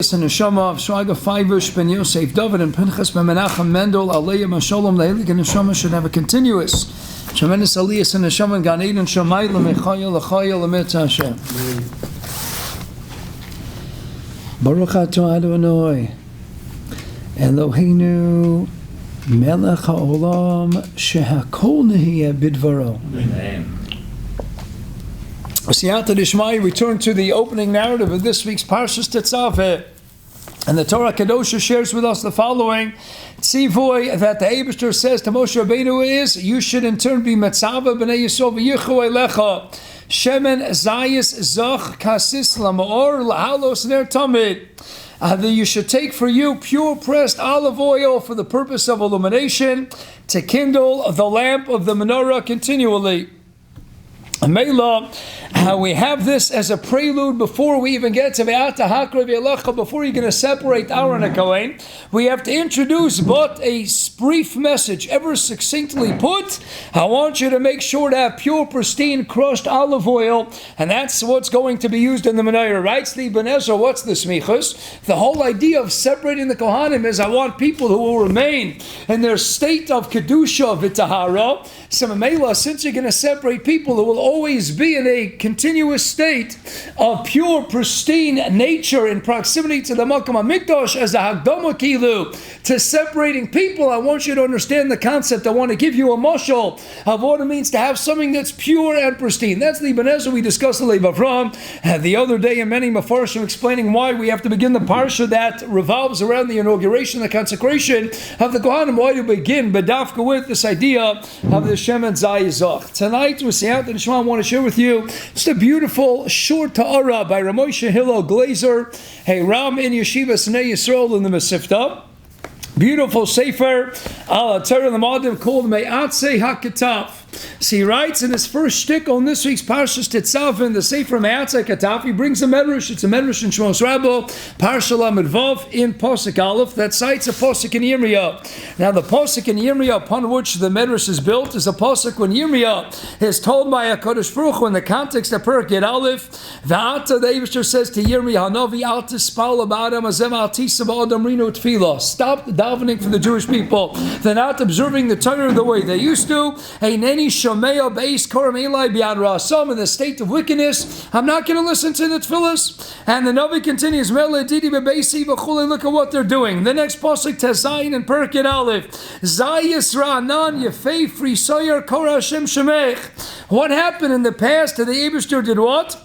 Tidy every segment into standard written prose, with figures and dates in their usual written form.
And the Neshama of Shraga Feivish Ben Yosef David and Pinchas Ben Menachem Mendel Aliyah Mashalom Lehilik and Neshama should have a continuous tremendous Aliyah and Neshama and Gan Eden Shamayla Mechayel Lechayel Amet Hashem. Baruch Atah Adonai Eloheinu Melech HaOlam Shehakol Nehiyeh Bidvaro. Amen. Siyata Dishmai, return to the opening narrative of this week's Parshas Tetzaveh. And the Torah Kedosha shares with us the following tzivoy that the Eibishter says to Moshe Rabbeinu is, you should in turn be Metzava B'nei Yisrael v'yichu elecha shemen zayis zach kasis lamaor lahalos ner tamid. That you should take for you pure pressed olive oil for the purpose of illumination to kindle the lamp of the menorah continually. Mela, we have this as a prelude before we even get to Ve'ata Hakra Ve'elecha, before you're going to separate Aaron and Kohen. We have to introduce but a brief message, ever succinctly put. I want you to make sure to have pure, pristine, crushed olive oil, and that's what's going to be used in the menorah. Writes the Ibn Ezra, what's the smichus? The whole idea of separating the Kohanim is I want people who will remain in their state of Kedusha V'Tahara. So Mela, since you're going to separate people who will always be in a continuous state of pure, pristine nature in proximity to the Makam HaMikdash as a Hagdama Kilu, to separating people, I want you to understand the concept. I want to give you a mashal of what it means to have something that's pure and pristine. That's the Ibn Ezra we discussed the Leib Avram the other day in many Mefarshim, explaining why we have to begin the Parsha that revolves around the inauguration, the consecration of the Kohanim. Why do we begin Badafka with this idea of the Shem and Zayizach? Tonight, with Siyat and Shema, I want to share with you just a beautiful short ta'ara by Ramosha Hillel Glazer, a Ram in Yeshiva Snei Yisrael in the Mesivta. Beautiful sefer al Torah Lamadim called Me'atzei HaKetaf. So he writes in his first shtick on this week's Parshas Tetzaveh in the Sefer Me'atzei HaKetaf, he brings a medrash. It's a medrash in Shmos Rabbah, Parsha Lamed Vav in Pasuk Aleph that cites a Pasuk in Yirmiyah. Now the Pasuk in Yirmiyah upon which the medrash is built is a Pasuk when Yirmiyah is told by HaKadosh Baruch Hu in the context of Perek Yud Aleph, V'ata, the Eibishter says to Yirmiyah, Hanavi al tispal ba'adam azem al tisa ba'adam rinu tefillah. Stop davening for the Jewish people. They're not observing the Torah the way they used to. Eineni shomea beis koram elai b'yad ra'asam, in the state of wickedness. I'm not going to listen to the tefillahs. And the Navi continues, Mele didi bebeisi v'chulei, look at what they're doing. The next pasuk, Tezayin and Perek Yud Aleph, Zayis ra'anan yefei frisoyer kora Hashem shemech. What happened in the past to the Eibishter did what?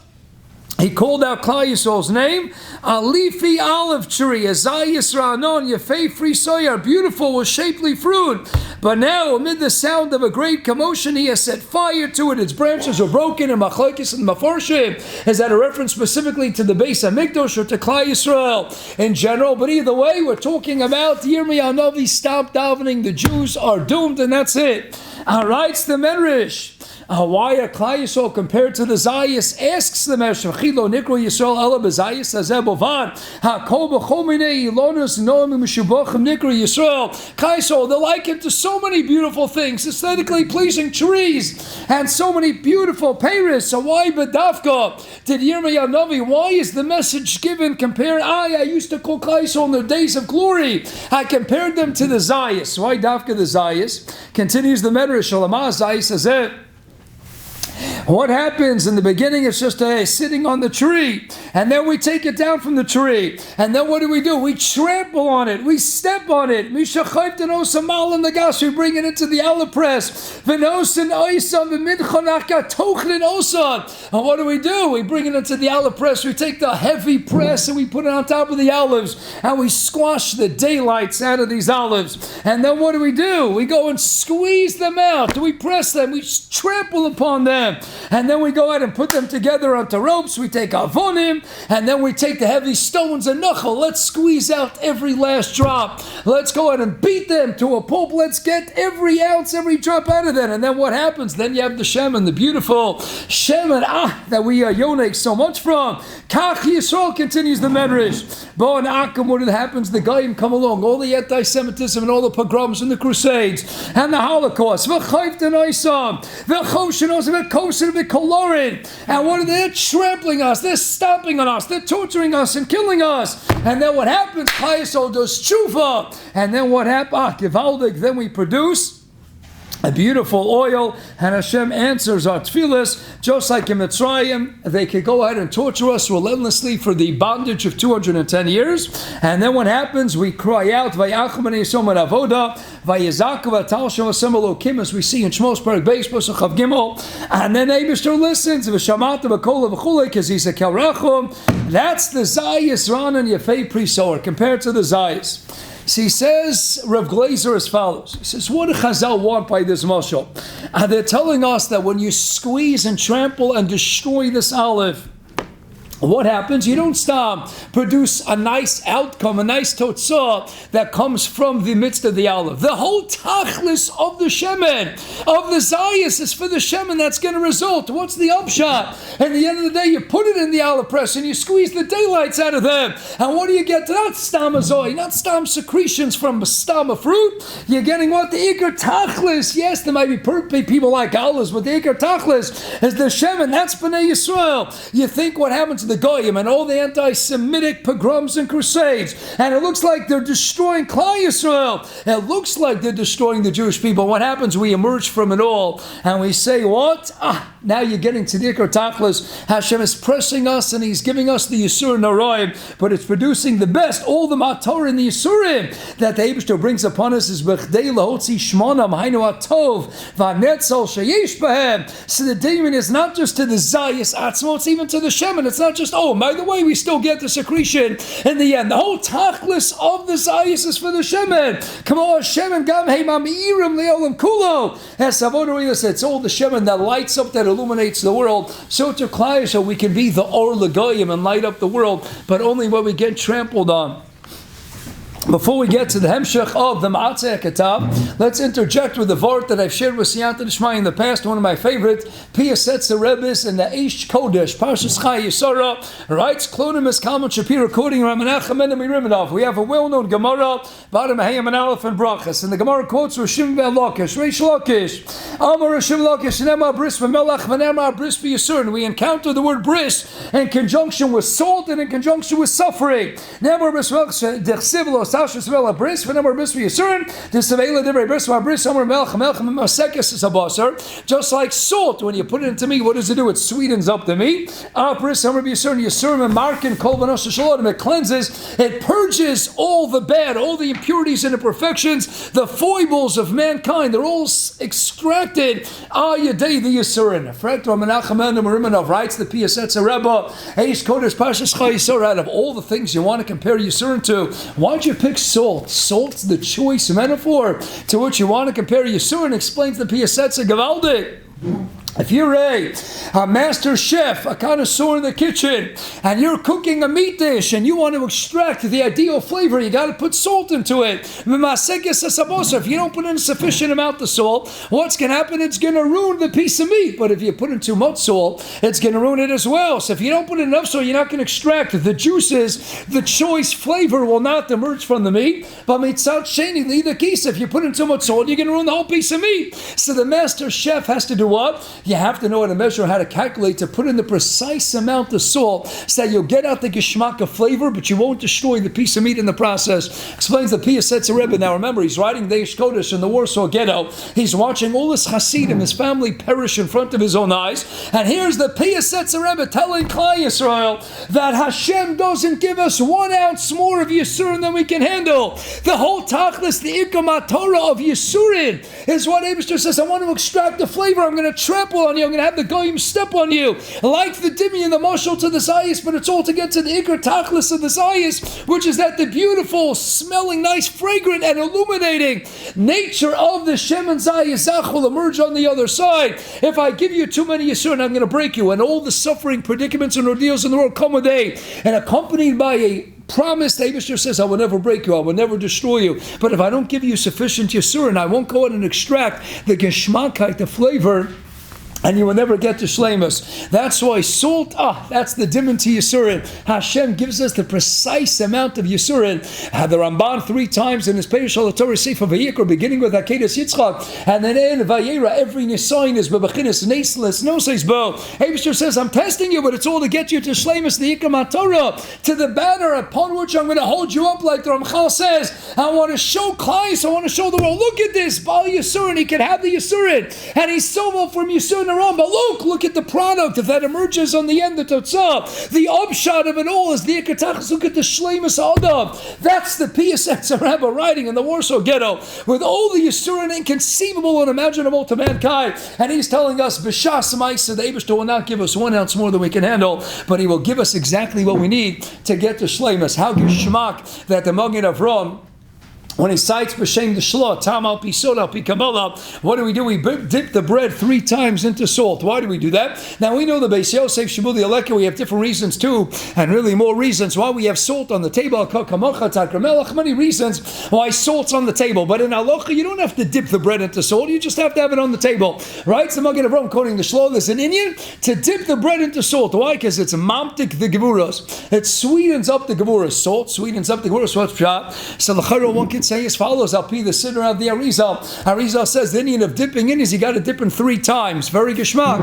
He called out Klal Yisrael's name, a leafy olive tree, a Zayis Ra'anon, Yefei Frisoyar, beautiful with shapely fruit. But now, amid the sound of a great commotion, he has set fire to it. Its branches are broken, and Machlokes and Mefarshim. Is that a reference specifically to the Beis HaMikdash or to Klal Yisrael in general? But either way, we're talking about Yirmiyah Navi, stop davening, the Jews are doomed, and that's it. Writes the Medrash. Why are Klal Yisrael compared to the Zayis? Asks the Medrash. Chilo nikro Yisrael ela b'Zayis azebovan. Hakol b'chol minei ilonus noam mishubachim nikro Yisrael. Klal Yisrael, they're likened to so many beautiful things, aesthetically pleasing trees, and so many beautiful peiros. So why bedafka did Yirmiyah Navi? Why is the message given? Compared. I used to call Klal Yisrael in their days of glory. I compared them to the Zayis. Why dafka the Zayis? Continues the Medrash. Shalama Zayis azeh. What happens in the beginning is just sitting on the tree, and then we take it down from the tree, and then what do? We trample on it, we step on it. We bring it into the olive press. And what do? We bring it into the olive press. We take the heavy press and we put it on top of the olives, and we squash the daylights out of these olives. And then what do? We go and squeeze them out. We press them, we trample upon them. And then we go ahead and put them together onto ropes. We take avonim, and then we take the heavy stones and knuckle. Let's squeeze out every last drop. Let's go ahead and beat them to a pulp. Let's get every ounce, every drop out of that. And then what happens? Then you have the Shemen, the beautiful Shemen, that we yonek so much from. Kach Yisrael, continues the Medrash. Bo and Akim, what happens? The Goyim come along, all the anti-Semitism and all the pogroms and the Crusades and the Holocaust. V'chayv den oisam, v'choshen osam, v'kosen And what are they? They're trampling us, they're stomping on us, they're torturing us and killing us. And then what happens? Chayesol does tshuva. And then what happens? Givaldik, then we produce a beautiful oil, and Hashem answers our tefillas, just like in Mitzrayim. They could go ahead and torture us relentlessly for the bondage of 210 years, and then what happens? We cry out, Vayacham Yisomar Avoda, Vayezaku Vatal Shem Hashem Elokim, as we see in Shmos Perek Beis Pasuk Chav Gimel, and then Eibishter listens, V'shamata V'kola V'chulei, because he's a Kelrachum. That's the Zayis Ran and Yefei Prisoer, compared to the Zayis. So he says, Rav Glazer as follows. He says, what do Chazal want by this mashal? And they're telling us that when you squeeze and trample and destroy this olive, what happens? You don't stop, produce a nice outcome, a nice totzah that comes from the midst of the olive. The whole tachlis of the shemen, of the zayis, is for the shemen that's going to result. What's the upshot? At the end of the day, you put it in the olive press and you squeeze the daylights out of them. And what do you get? Not stam azoi, not stam secretions from stam of fruit. You're getting what? The ikar tachlis. Yes, there might be people like olives, but the ikar tachlis is the shemen. That's Bnei Yisrael. You think what happens to the Goyim and all the anti-Semitic pogroms and crusades, and it looks like they're destroying Klal Yisrael. It looks like they're destroying the Jewish people. What happens? We emerge from it all, and we say, what? Now you're getting to the Ikar Tachlis. Hashem is pressing us, and He's giving us the Yisur Noraim, but it's producing the best. All the Matar and the Yisurim that the Eibishter brings upon us is B'chdei Lahotzi Shmonam Hainu Atov V'Netzal Sheyesh B'hem. So the demon is not just to the Zayis Atzmo, it's even to the Shemen. It's not just, by the way, we still get the secretion in the end. The whole tachlis of the zayis is for the shemen. Come on, shemen gam hey mamirim leolam kulo. As Savodoria said, it's all the shemen that lights up, that illuminates the world. So to Klal, so we can be the or legoyim and light up the world, but only when we get trampled on. Before we get to the hemshech of the Ma'atzeh Kitab, let's interject with the vort that I've shared with Siyata D'Shmai in the past, one of my favorite, Piyasetz Rebbe's in the Eish Kodesh, Parshas Chai Yisara, writes, Klonim es Kalman Shapira, quoting Ramanachem and Miriminov. We have a well-known Gemara, Bottom Hayam and Aleph and Brachas, and the Gemara quotes Rishim Ben Lakish, Reish Lakish, Amar Rishim Lakish, Nema Bris V'Melach V'Nema Bris V'Yisur, and we encounter the word bris in conjunction with salt and in conjunction with suffering. Nema Bris V'Melach just like salt, when you put it into meat, what does it do? It sweetens up the meat. It cleanses, it purges all the bad, all the impurities and imperfections, the foibles of mankind. They're all extracted. Writes the Piyasetz Rebbe, out of all the things you want to compare Yisurin to, why'd you pick salt? Salt's the choice metaphor to which you want to compare Yisurin. Explains the Piyasetz Gavaldik. If you're a master chef, a connoisseur in the kitchen, and you're cooking a meat dish and you want to extract the ideal flavor, you got to put salt into it. If you don't put in a sufficient amount of salt, what's going to happen? It's going to ruin the piece of meat. But if you put in too much salt, it's going to ruin it as well. So if you don't put in enough salt, you're not going to extract the juices. The choice flavor will not emerge from the meat. But mitzat sheni, either case, if you put in too much salt, you're going to ruin the whole piece of meat. So the master chef has to do what? You have to know how to measure, how to calculate, to put in the precise amount of salt so that you'll get out the geschmack of flavor, but you won't destroy the piece of meat in the process. Explains the Piyasetz Rebbe. Now remember, he's writing the Eish Kodesh in the Warsaw Ghetto. He's watching all his Hasidim, his family, perish in front of his own eyes. And here's the Piyasetz Rebbe telling Klal Yisrael that Hashem doesn't give us 1 ounce more of Yisurin than we can handle. The whole tachlis, the Ikam Torah of Yisurin, is what Eibishter says. I want to extract the flavor. I'm going to trample on you. I'm going to have the goyim step on you, like the dimi and the mashal to the zayis, but it's all to get to the ikar tachlis of the zayis, which is that the beautiful, smelling, nice, fragrant, and illuminating nature of the shem and zayis zach will emerge on the other side. If I give you too many yisurin, I'm going to break you, and all the suffering, predicaments, and ordeals in the world come with and accompanied by a promise. The Eibishter says, I will never break you, I will never destroy you. But if I don't give you sufficient yisurin, I won't go out and extract the geschmackheit, the flavor. and you will never get to shleimus. That's why salt, that's the dimin to Yisurin. Hashem gives us the precise amount of Yisurin. The Ramban 3 times in his Perish al Torah Sefer Vayikra, beginning with Akedas Yitzchak, and then in Vayera, every Nisayin is bebechinis neisles noseis bo. Eibishter says, I'm testing you, but it's all to get you to shleimus the Yikram Torah, to the banner upon which I'm going to hold you up, like the Ramchal says. I want to show Klais, I want to show the world, look at this, Baal Yisurin, he can have the Yisurin, and he's so well from Yisurin. But look at the product that emerges on the end, the Totzah. The upshot of it all is the Ikatachas. Look at the Shleimus Adam. That's the PSX Rabbi writing in the Warsaw Ghetto, with all the Yisurin inconceivable and imaginable to mankind. And he's telling us, B'shas Ma'isa, the Eibishter will not give us 1 ounce more than we can handle, but he will give us exactly what we need to get to Shleimus. How Gishmak that the Magen Avram, when he cites b'shem the shlo, tam al pi sod al pi kabbalah, what do? We dip the bread 3 times into salt. Why do we do that? Now we know the Beis Yosef Shmuel the Aleka, we have different reasons too, and really more reasons why we have salt on the table. Many reasons why salt's on the table. But in halacha, you don't have to dip the bread into salt. You just have to have it on the table, right? So Magen Avram quoting the shlo, there's an Indian to dip the bread into salt. Why? Because it's mamtik the gevuros. It sweetens up the gevuros. Salt sweetens up the gevuros. What's pshat? So the one can say as follows, I'll be the siddur of the Arizal. Arizal says the Indian of dipping in is you got to dip in 3 times. Very geschmack.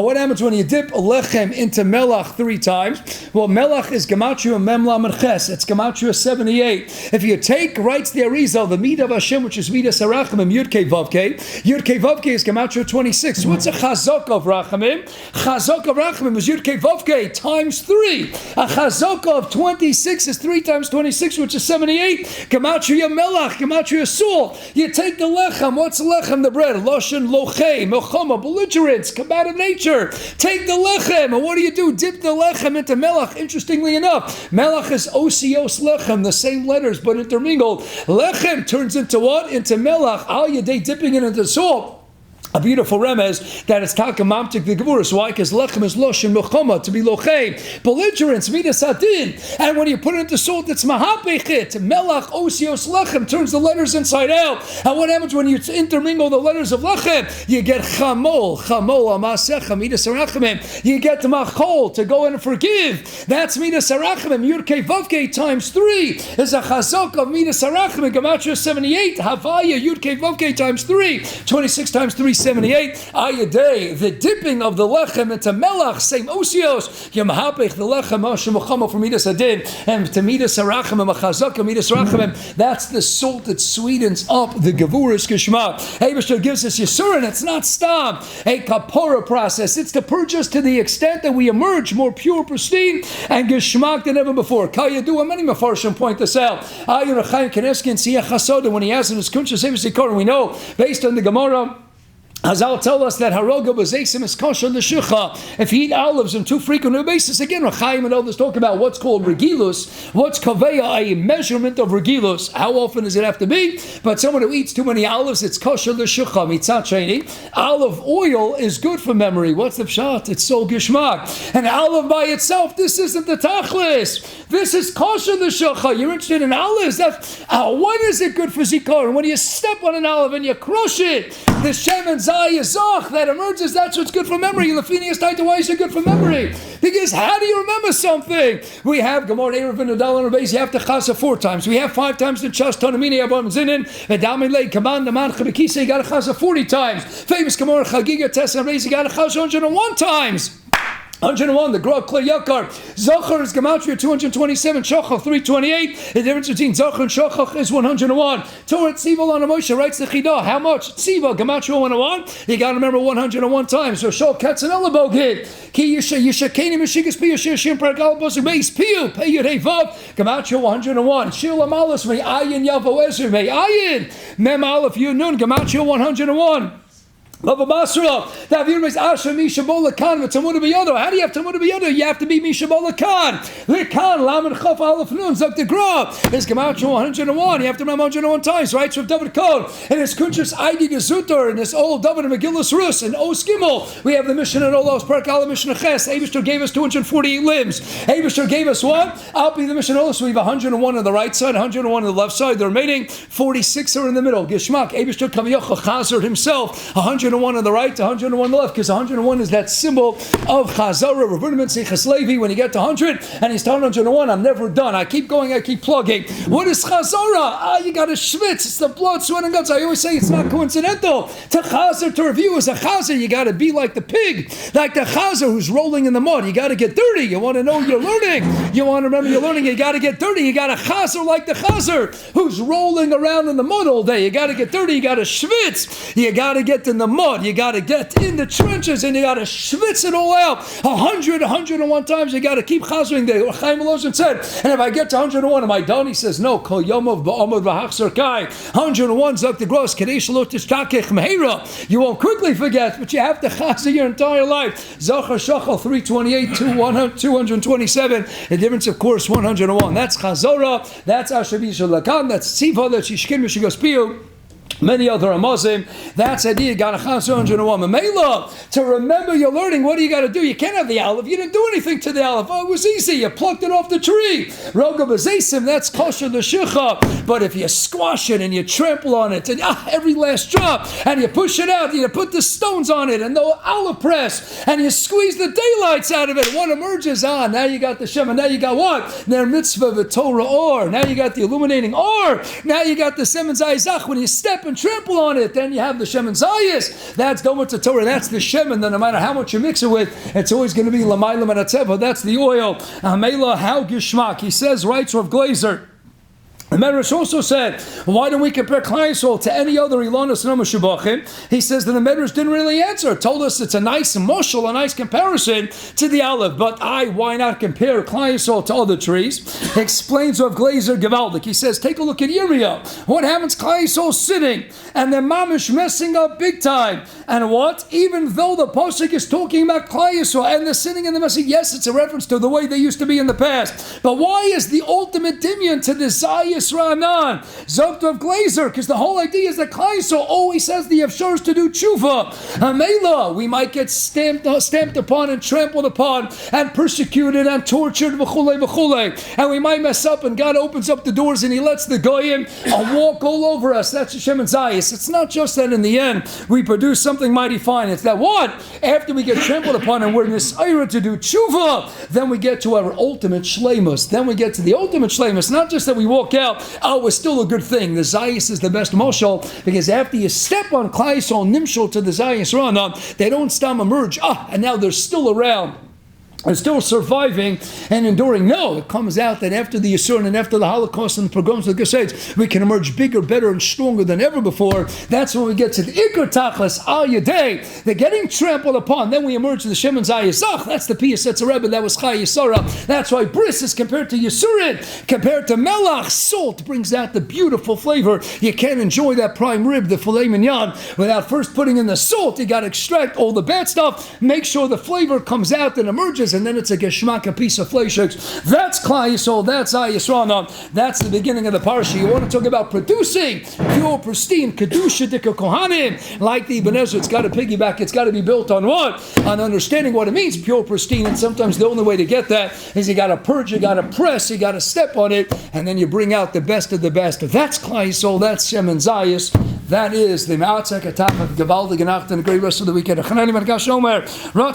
What happens when you dip a lechem into melach 3 times? Well, melach is gematria memla merches. It's gematria 78. If you take, writes the Arizal, the meat of Hashem, which is midas harachamim, yudke vavke. Yudke vavke is gematria 26. What's a chazok of rachamim? Chazok of rachamim is yudke vavke times 3. A chazok of 26 is 3 times 26, which is 78. Gematria melach, gematria salt. You take the lechem. What's lechem? The bread. Loshen, loche, melchama, belligerence, combative nature. Take the lechem, and what do? Dip the lechem into melach. Interestingly enough, melach is osios lechem, the same letters but intermingled. Lechem turns into what? Into melach. Al yadei dipping it into salt. A beautiful remez that it's kalkamamtik the gevuras. Why? Because lechem is loshin mechoma, to be lochem, belligerence, midas adin. And when you put it into salt, it's mahapechit. Melach osios lechem turns the letters inside out. And what happens when you intermingle the letters of lechem? You get chamol amasecha midas harachamim. You get machol, to go and forgive. That's midas harachamim. Yurke vavke times 3 is a chazok of midas harachamim. Gematria 78. Havaya yurke vavke times 3. 26 times 3. 78, ayadei, the dipping of the lechem into melach, same osios, yamahapech, the lechem, mashemachama for midas adin, and to midas harachem, and machazaka, midas rachem, that's the salt that sweetens up the gevuras kishma. Eibishter gives us yisurin, it's not stam, a kapora process, it's to purge us to the extent that we emerge more pure, pristine, and geshmak than ever before. Kayadu, many mafarshim point this out. Ayur Chaim Kaneski and Siyah Chasoda, when he has in his kunshas Eivus we know, based on the Gemara, Hazal tell us that haroga b'zeisim is kosher l'shucha. If you eat olives on too frequent a basis, again, Rachaim and others talk about what's called regilus, what's kaveya, a measurement of regilus. How often does it have to be? But someone who eats too many olives, it's kosher l'shucha. Mitzat sheni, olive oil is good for memory. What's the pshat? It's so gishmak. And olive by itself, this isn't the tachlis. This is kosher l'shucha. You're interested in olives. That's when is it good for zikar? When you step on an olive and you crush it, the shem and that emerges, that's what's good for memory. Lefinius Taita, why is it good for memory? Because how do you remember something? We have Gemara Erev and Adal and Rabbi, you have to chasa 4 times. We have 5 times the Chas Tonamini Abam Zinin, Vedami Lei, Kaman, Naman, Chabikisa, you got to chasa 40 times. Famous Gemara Chagiga Tess and Rabbi, you got to chasa 101 times. 101, the Grog Kli Yakar. Zachar is Gematria 227, Shochach 328. The difference between Zachar and Shochach is 101. Torah Tziva on Moshe writes the Chidah. How much? Tziva, Gematria 101. You got to remember 101 times. So Shol Katzanella Bogid. Ki Yishakeni Meshigas Piyu Shishim Pragal Bosik Beis Piyu Piyu Revav. Gematria 101. Shil Amalis May Ayin Yavo Ezer May Ayin Mem Aleph Yunun Gematria 101. Baba Basra, how do you have Tamuda B'Yodo? You have to be Mishabola Khan. Likan, Lamed Chaf Aleph Nun, Zok the Gra. There's Gematria 101. You have to remember 101 times, right? So David Code, and his Kunchas Aidi Gezuter, and this old David and Megillus Rus, and O Skimel. We have the mission at Olos, Perkala Mission Ches. Eibishter gave us 248 limbs. Eibishter gave us what? I'll be the mission Olos. We have 101 on the right side, 101 on the left side. The remaining 46 are in the middle. Gishmak, Eibishter Kaviyach Chazer himself, 101 101 on the right to 101 on the left, because 101 is that symbol of Chazara. When you get to 100 and he's telling 101, I'm never done. I keep going, I keep plugging. What is Chazara? You got to schwitz. It's the blood, sweat, and guts. I always say it's not coincidental. To Chazer, to review as a Chazer, you got to be like the pig, like the Chazer who's rolling in the mud. You got to get dirty. You want to know you're learning. You want to remember you're learning. You got to get dirty. You got to Chazer like the Chazer who's rolling around in the mud all day. You got to get dirty. You got to schwitz. You got to get in the mud. You got to get in the trenches and you got to schwitz it all out. 101 times. You got to keep chazering there. Chaim Elozin said, and if I get to 101, am I done? He says, no. Kol yomov ba'amod v'hachzor kai. 101 zok the gross. Kadesh lo tishtakech mehera. You won't quickly forget, but you have to chazer your entire life. Zachar Shachal 328 to 227. The difference, of course, 101. That's chazora. That's ashavi shalakan. That's tziva. That's yishkin mishigas piyu. Many other Amazim. That's idea. Got a chazor 101. Mela. To remember you're learning, what do you got to do? You can't have the aleph. You didn't do anything to the aleph. Oh, it was easy. You plucked it off the tree. Roga b'zeisim. That's kosher l'shicha. But if you squash it and you trample on it and every last drop and you push it out, you put the stones on it and the aleph press and you squeeze the daylights out of it. What emerges? Now you got the Shema. Now you got what? Ner mitzvah v'torah or. Now you got the illuminating or. Now you got the Semen Zayizach. When you step and trample on it, then you have the Shemen Zayis. That's Domer to Torah. That's the Shemen. Then no matter how much you mix it with, it's always going to be Lamaylam and Atzeva. That's the oil. Hamela how Gishmak. He says, writes Rav Glazer. The Medrash also said, why don't we compare Klal Yisrael to any other Ilanos and Amashubachim? He says that the Medrash didn't really answer. Told us it's a nice moshel, a nice comparison to the Aleph. But why not compare Klal Yisrael to other trees? Explains Rav Glazer Gevaldik. He says, take a look at Yirmiyah. What happens? Klal Yisrael sitting and they're mamish messing up big time. And what? Even though the Pasuk is talking about Klal Yisrael and they're sitting in the messing, yes, it's a reference to the way they used to be in the past. But why is the ultimate dimion to the Zayis Ranan, Zogt of Glazer? Because the whole idea is that Klal Yisrael always says the Yevshars to do tshuva. Amela, we might get stamped upon and trampled upon and persecuted and tortured, v'chulei v'chulei. And we might mess up and God opens up the doors and He lets the goyim walk all over us. That's Hashem and Zayis. It's not just that in the end we produce something mighty fine. It's that what? After we get trampled upon and we're in this ira to do tshuva, then we get to our ultimate shleimus. Then we get to the ultimate shleimus. Not just that we walk out, it's still a good thing. The Zayis is the best moshel, because after you step on Klal Yisrael nimshol to the Zayis Rana, they don't stop emerge. And now they're still around. Are still surviving and enduring. No, it comes out that after the Yisur and after the Holocaust and the pogroms of the Geseds, we can emerge bigger, better, and stronger than ever before. That's when we get to the Iker Tachlis Al Yadei. They're getting trampled upon. Then we emerge to the Shemen Zayizach. That's the Piyas Setzer Rebbe. That was Chai Yisara. That's why Bris is compared to Yisurin, compared to Melach. Salt brings out the beautiful flavor. You can't enjoy that prime rib, the filet mignon, without first putting in the salt. You got to extract all the bad stuff. Make sure the flavor comes out and emerges. And then it's a geschmack, a piece of flesh. That's Klal Yisrael. That's Yisrael. That's the beginning of the parsha. You want to talk about producing pure, pristine kedusha dika kohanim, like the Ibn Ezra. It's got to piggyback. It's got to be built on what? On understanding what it means, pure, pristine. And sometimes the only way to get that is you got to purge, you got to press, you got to step on it, and then you bring out the best of the best. That's Klal Yisrael. That's Shemen Zayis. That is the Ma'atzek Atach of Gavaldig and the great rest of the weekend.